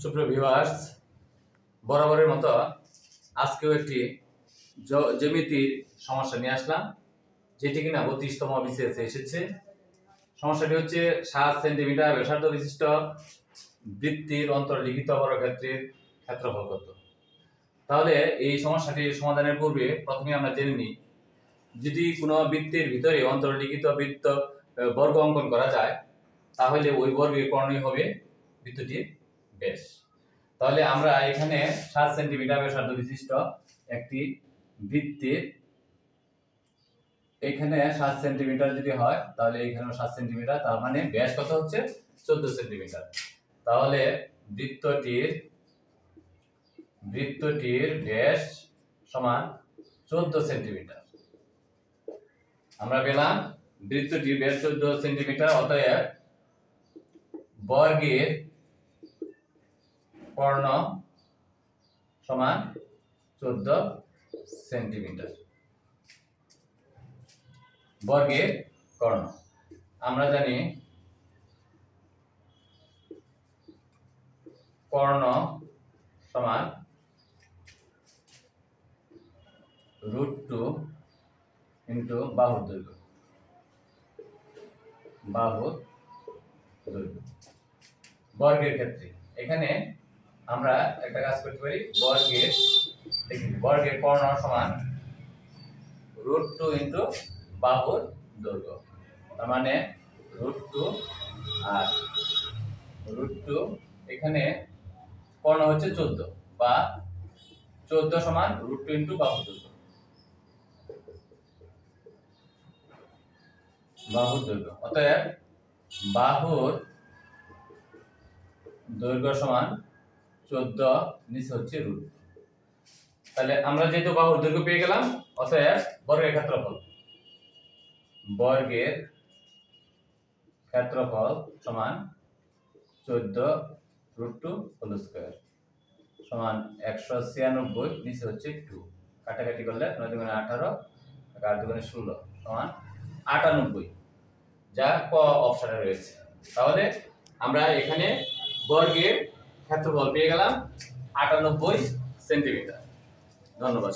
সুপ্রিয় ভিউয়ার্স, বরাবরের মতো আজকেও একটি জ্যামিতির সমস্যা নিয়ে আসলাম, যেটি কিনা 32তম বিসিএস এসেছে। সমস্যাটি হচ্ছে 7 সেন্টিমিটার ব্যাসার্ধ বিশিষ্ট বৃত্তের অন্তর্লিখিত বর্গক্ষেত্রের ক্ষেত্রফল কত। তাহলে এই সমস্যাটির সমাধানের পূর্বে প্রথমে আমরা জেনে নিই, যদি কোনো বৃত্তের ভিতরে অন্তর্লিখিত বর্গ অঙ্কন করা যায়, তাহলে ওই বর্গের কর্ণই হবে বৃত্তটির ব্যাস। তাহলে আমরা এখানে 7 সেন্টিমিটার ব্যাসার্ধ বিশিষ্ট একটি বৃত্তের, এখানে 7 সেন্টিমিটার যদি হয় তাহলে এখানেও 7 সেন্টিমিটার, তার মানে ব্যাস কত হচ্ছে 14 সেন্টিমিটার। তাহলে বৃত্তটির ব্যাস সমান 14 সেন্টিমিটার। আমরা পেলাম বৃত্তটির ব্যাস 14 সেন্টিমিটার, অতএব বর্গের কর্ণ সমান 14 সেন্টিমিটার। বর্গের কর্ণ আমরা জানি কর্ণ সমান √2 ইন্টু বাহুর দৈর্ঘ্য। বর্গের ক্ষেত্রে এখানে আমরা একটা কাজ করতে পারি, বর্গের কর্ণ সমান √2 ইন্টু বাহুর দৈর্ঘ্য। তার মানে √2 আর √2, এখানে কর্ণ হচ্ছে 14, বা 14 সমান √2 ইন্টু বাহুর দৈর্ঘ্য। অতএব বাহুর দৈর্ঘ্য সমান 14, নিচে হচ্ছে √2। তাহলে আমরা যেহেতু বাহুর দৈর্ঘ্য পেয়ে গেলাম, অতএব বর্গের ক্ষেত্রফল সমান 14 √2 হোল স্কয়ার সমান 196, নিচে হচ্ছে 2। কাটাকাটি করলে 9 × 18, 8 × 16 সমান 98, যা ক অপশনে রয়েছে। তাহলে আমরা এখানে বর্গের ক্ষেত্রফল পেয়ে গেলাম 98 সেন্টিমিটার। ধন্যবাদ।